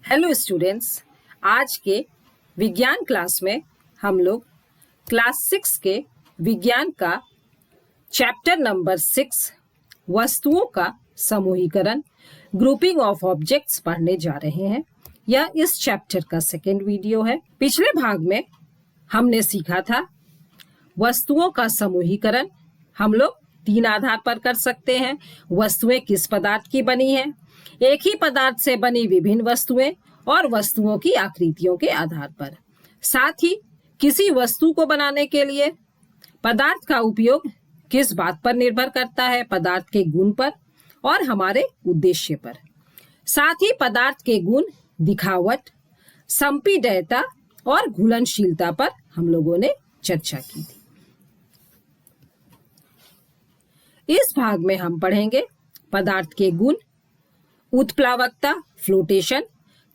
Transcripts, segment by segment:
Hello students, आज के विज्ञान क्लास में हम लोग क्लास 6 के विज्ञान का चैप्टर नंबर 6 वस्तुओं का समूहीकरण ग्रुपिंग ऑफ ऑब्जेक्ट्स पढ़ने जा रहे हैं। यह इस चैप्टर का सेकेंड वीडियो है। पिछले भाग में हमने सीखा था वस्तुओं का समूहीकरण हम लोग 3 आधार पर कर सकते हैं। वस्तुएं किस पदार्थ की बनी है, एक ही पदार्थ से बनी विभिन्न वस्तुएं और वस्तुओं की आकृतियों के आधार पर। साथ ही किसी वस्तु को बनाने के लिए पदार्थ का उपयोग किस बात पर निर्भर करता है, पदार्थ के गुण पर और हमारे उद्देश्य पर। साथ ही पदार्थ के गुण, दिखावट, संपीड्यता और घुलनशीलता पर हम लोगों ने चर्चा की थी। इस भाग में हम पढ़ेंगे पदार्थ के गुण, उत्प्लावकता, फ्लोटेशन,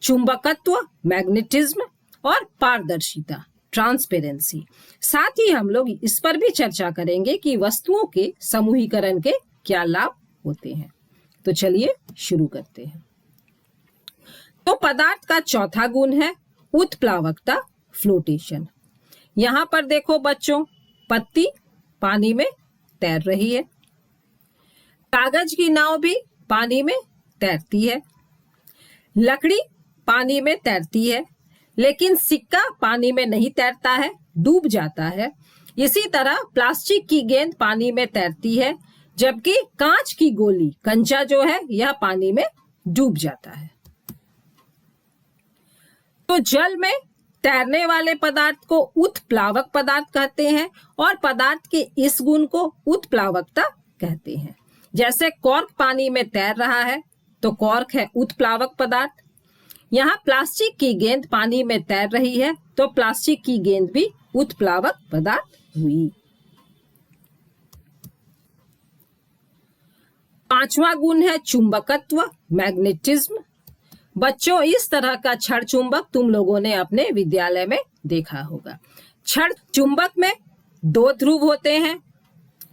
चुंबकत्व, मैग्नेटिज्म और पारदर्शिता, ट्रांसपेरेंसी। साथ ही हम लोग इस पर भी चर्चा करेंगे कि वस्तुओं के समूहीकरण के क्या लाभ होते हैं। तो चलिए शुरू करते हैं। तो पदार्थ का चौथा गुण है उत्प्लावकता, फ्लोटेशन। यहां पर देखो बच्चों, पत्ती पानी में तैर रही है, कागज की नाव भी पानी में तैरती है, लकड़ी पानी में तैरती है, लेकिन सिक्का पानी में नहीं तैरता है, डूब जाता है। इसी तरह प्लास्टिक की गेंद पानी में तैरती है, जबकि कांच की गोली, कंचा जो है, यह पानी में डूब जाता है। तो जल में तैरने वाले पदार्थ को उत्प्लावक पदार्थ कहते हैं और पदार्थ के इस गुण को उत्प्लावकता कहते हैं। जैसे कॉर्क पानी में तैर रहा है तो कॉर्क है उत्प्लावक पदार्थ। यहाँ प्लास्टिक की गेंद पानी में तैर रही है तो प्लास्टिक की गेंद भी उत्प्लावक पदार्थ हुई। पांचवा गुण है चुंबकत्व, मैग्नेटिज्म। बच्चों, इस तरह का छड़ चुंबक तुम लोगों ने अपने विद्यालय में देखा होगा। छड़ चुंबक में 2 ध्रुव होते हैं,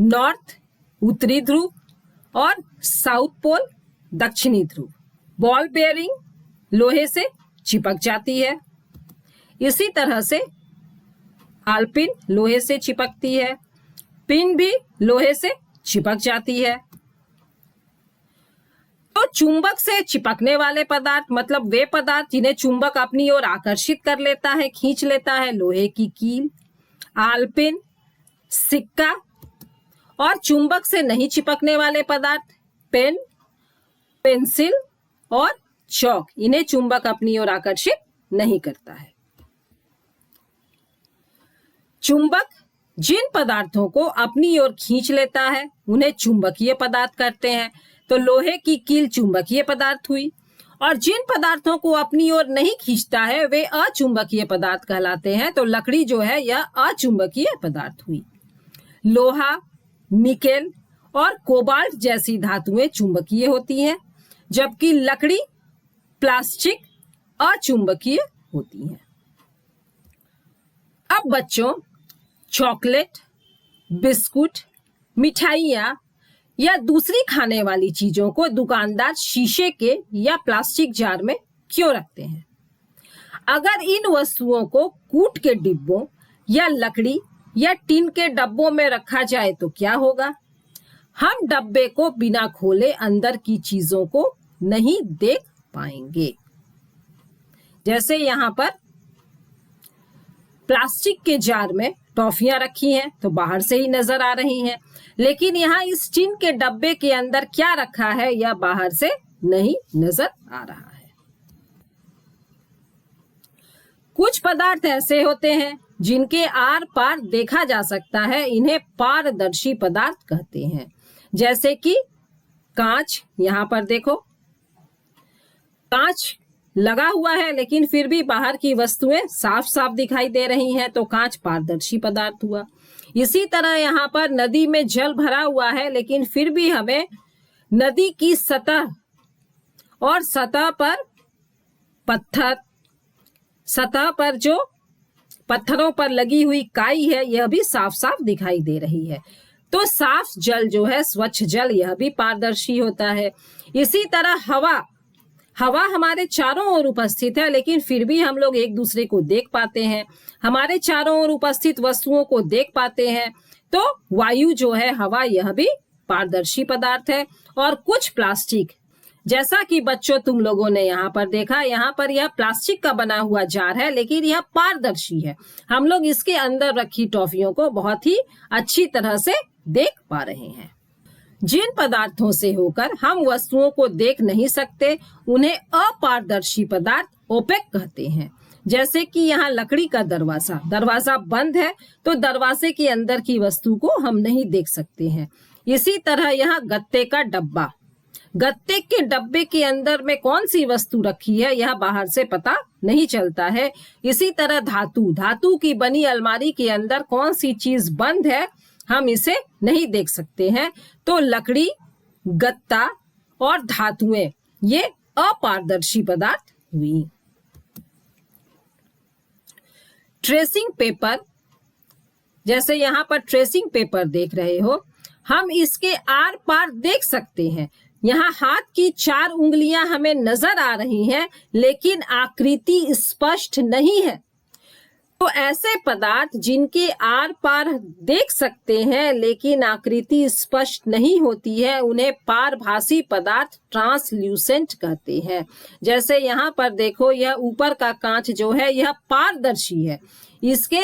नॉर्थ उत्तरी ध्रुव और साउथ पोल दक्षिणी ध्रुव। बॉल बेयरिंग लोहे से चिपक जाती है, इसी तरह से आलपिन लोहे से चिपकती है, पिन भी लोहे से चिपक जाती है। तो चुंबक से चिपकने वाले पदार्थ मतलब वे पदार्थ जिन्हें चुंबक अपनी ओर आकर्षित कर लेता है, खींच लेता है, लोहे की कील, आलपिन, सिक्का। और चुंबक से नहीं चिपकने वाले पदार्थ पेन, पेंसिल और चौक, इन्हें चुंबक अपनी ओर आकर्षित नहीं करता है। चुंबक जिन पदार्थों को अपनी ओर खींच लेता है उन्हें चुंबकीय पदार्थ कहते हैं। तो लोहे की कील चुंबकीय पदार्थ हुई, और जिन पदार्थों को अपनी ओर नहीं खींचता है वे अचुंबकीय पदार्थ कहलाते हैं। तो लकड़ी जो है यह अचुंबकीय पदार्थ हुई। लोहा, निकेल और कोबाल्ट जैसी धातुएं चुंबकीय होती हैं, जबकि लकड़ी, प्लास्टिक अचुंबकीय होती हैं। अब बच्चों, चॉकलेट, बिस्कुट, मिठाइयाँ या दूसरी खाने वाली चीजों को दुकानदार शीशे के या प्लास्टिक जार में क्यों रखते हैं? अगर इन वस्तुओं को कूट के डिब्बों या लकड़ी या टिन के डब्बों में रखा जाए तो क्या होगा? हम डब्बे को बिना खोले अंदर की चीजों को नहीं देख पाएंगे। जैसे यहाँ पर प्लास्टिक के जार में टॉफियां रखी हैं तो बाहर से ही नजर आ रही हैं, लेकिन यहाँ इस टिन के डब्बे के अंदर क्या रखा है यह बाहर से नहीं नजर आ रहा है। कुछ पदार्थ ऐसे होते हैं जिनके आर पार देखा जा सकता है, इन्हें पारदर्शी पदार्थ कहते हैं। जैसे कि कांच, यहाँ पर देखो कांच लगा हुआ है लेकिन फिर भी बाहर की वस्तुएं साफ साफ दिखाई दे रही हैं, तो कांच पारदर्शी पदार्थ हुआ। इसी तरह यहाँ पर नदी में जल भरा हुआ है लेकिन फिर भी हमें नदी की सतह और सतह पर पत्थर, सतह पर जो पत्थरों पर लगी हुई काई है यह भी साफ साफ दिखाई दे रही है। तो साफ जल जो है, स्वच्छ जल, यह भी पारदर्शी होता है। इसी तरह हवा हवा हमारे चारों ओर उपस्थित है, लेकिन फिर भी हम लोग एक दूसरे को देख पाते हैं, हमारे चारों ओर उपस्थित वस्तुओं को देख पाते हैं। तो वायु जो है, हवा, यह भी पारदर्शी पदार्थ है। और कुछ प्लास्टिक, जैसा कि बच्चों तुम लोगों ने यहाँ पर देखा, यहाँ पर यह प्लास्टिक का बना हुआ जार है, लेकिन यह पारदर्शी है। हम लोग इसके अंदर रखी टॉफियों को बहुत ही अच्छी तरह से देख पा रहे हैं। जिन पदार्थों से होकर हम वस्तुओं को देख नहीं सकते, उन्हें अपारदर्शी पदार्थ ओपेक कहते हैं। जैसे कि यहाँ लकड़ी का दरवाजा बंद है, तो दरवाजे के अंदर की वस्तु को हम नहीं देख सकते हैं। इसी तरह यहाँ गत्ते का डब्बा, गत्ते के डब्बे के अंदर में कौन सी वस्तु रखी है, यह बाहर से पता नहीं चलता है। इसी तरह धातु की बनी अलमारी के अंदर कौन सी चीज बंद है, हम इसे नहीं देख सकते हैं। तो लकड़ी, गत्ता और धातुएं, ये अपारदर्शी पदार्थ हुई। ट्रेसिंग पेपर, जैसे यहाँ पर ट्रेसिंग पेपर देख रहे हो, हम इसके आर पार देख सकते हैं। यहाँ हाथ की 4 उंगलियां हमें नजर आ रही हैं, लेकिन आकृति स्पष्ट नहीं है। तो ऐसे पदार्थ जिनके आर पार देख सकते हैं लेकिन आकृति स्पष्ट नहीं होती है, उन्हें पारभासी पदार्थ, ट्रांसल्यूसेंट कहते हैं। जैसे यहाँ पर देखो, यह ऊपर का कांच जो है, यह पारदर्शी है। इसके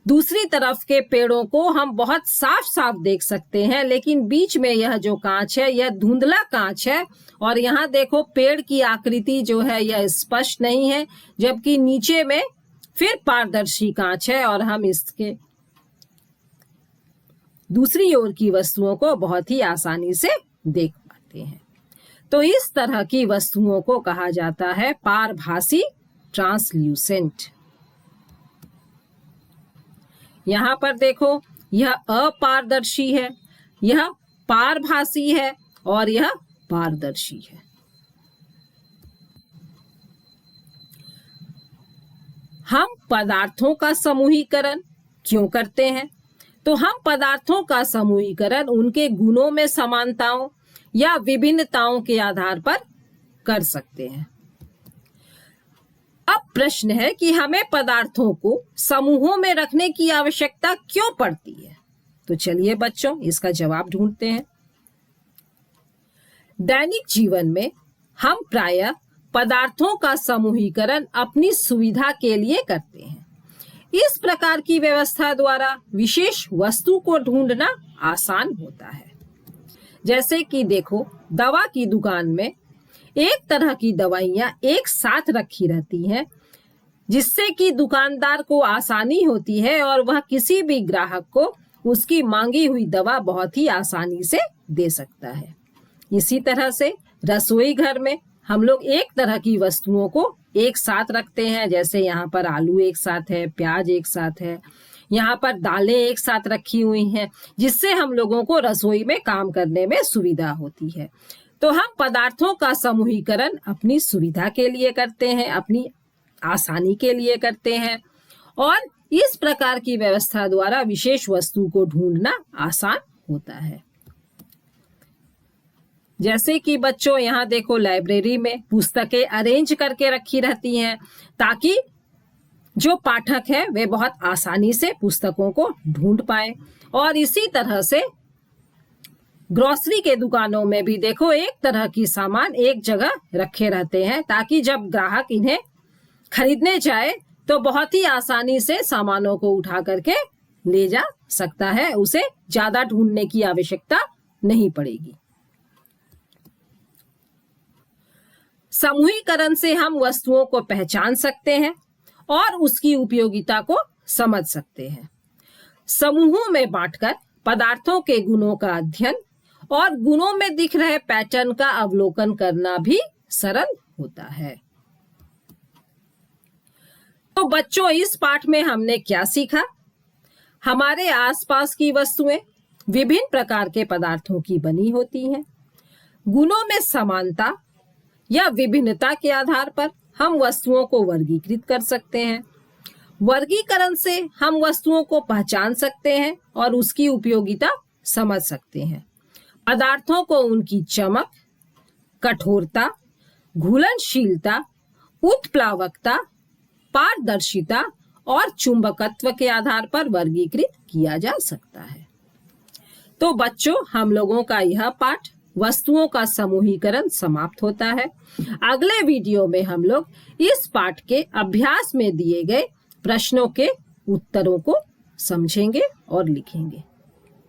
दूसरी तरफ के पेड़ों को हम बहुत साफ साफ देख सकते हैं, लेकिन बीच में यह जो कांच है, यह धुंधला कांच है। और यहाँ देखो, पेड़ की आकृति जो है यह स्पष्ट नहीं है, जबकि नीचे में फिर पारदर्शी कांच है और हम इसके दूसरी ओर की वस्तुओं को बहुत ही आसानी से देख पाते हैं। तो इस तरह की वस्तुओं को कहा जाता है पारभासी, ट्रांसल्यूसेंट। यहाँ पर देखो, यह अपारदर्शी है, यह पारभासी है और यह पारदर्शी है। हम पदार्थों का समूहीकरण क्यों करते हैं? तो हम पदार्थों का समूहीकरण उनके गुणों में समानताओं या विभिन्नताओं के आधार पर कर सकते हैं। अब प्रश्न है कि हमें पदार्थों को समूहों में रखने की आवश्यकता क्यों पड़ती है? तो चलिए बच्चों, इसका जवाब ढूंढते हैं। दैनिक जीवन में हम प्रायः पदार्थों का समूहीकरण अपनी सुविधा के लिए करते हैं। इस प्रकार की व्यवस्था द्वारा विशेष वस्तु को ढूंढना आसान होता है। जैसे कि देखो, दवा की दुकान में एक तरह की दवाइयां एक साथ रखी रहती हैं, जिससे कि दुकानदार को आसानी होती है और वह किसी भी ग्राहक को उसकी मांगी हुई दवा बहुत ही आसानी से दे सकता है। इसी तरह से रसोई घर में हम लोग एक तरह की वस्तुओं को एक साथ रखते हैं। जैसे यहाँ पर आलू एक साथ है, प्याज एक साथ है, यहाँ पर दालें एक साथ रखी हुई हैं, जिससे हम लोगों को रसोई में काम करने में सुविधा होती है। तो हम पदार्थों का समूहीकरण अपनी सुविधा के लिए करते हैं, अपनी आसानी के लिए करते हैं, और इस प्रकार की व्यवस्था द्वारा विशेष वस्तु को ढूंढना आसान होता है। जैसे कि बच्चों यहाँ देखो, लाइब्रेरी में पुस्तकें अरेंज करके रखी रहती हैं, ताकि जो पाठक है वे बहुत आसानी से पुस्तकों को ढूंढ पाए। और इसी तरह से ग्रोसरी के दुकानों में भी देखो, एक तरह की सामान एक जगह रखे रहते हैं, ताकि जब ग्राहक इन्हें खरीदने जाए तो बहुत ही आसानी से सामानों को उठा करके ले जा सकता है, उसे ज्यादा ढूंढने की आवश्यकता नहीं पड़ेगी। समूहीकरण से हम वस्तुओं को पहचान सकते हैं और उसकी उपयोगिता को समझ सकते हैं। समूहों में बांटकर पदार्थों के गुणों का अध्ययन और गुणों में दिख रहे पैटर्न का अवलोकन करना भी सरल होता है। तो बच्चों, इस पाठ में हमने क्या सीखा? हमारे आसपास की वस्तुएं विभिन्न प्रकार के पदार्थों की बनी होती हैं। गुणों में समानता या विभिन्नता के आधार पर हम वस्तुओं को वर्गीकृत कर सकते हैं। वर्गीकरण से हम वस्तुओं को पहचान सकते हैं और उसकी उपयोगिता समझ सकते हैं। पदार्थों को उनकी चमक, कठोरता, घुलनशीलता, उत्प्लावकता, पारदर्शिता और चुंबकत्व के आधार पर वर्गीकृत किया जा सकता है। तो बच्चों, हम लोगों का यह पाठ वस्तुओं का समूहीकरण समाप्त होता है। अगले वीडियो में हम लोग इस पाठ के अभ्यास में दिए गए प्रश्नों के उत्तरों को समझेंगे और लिखेंगे।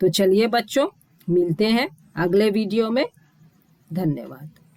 तो चलिए बच्चों, मिलते हैं अगले वीडियो में। धन्यवाद।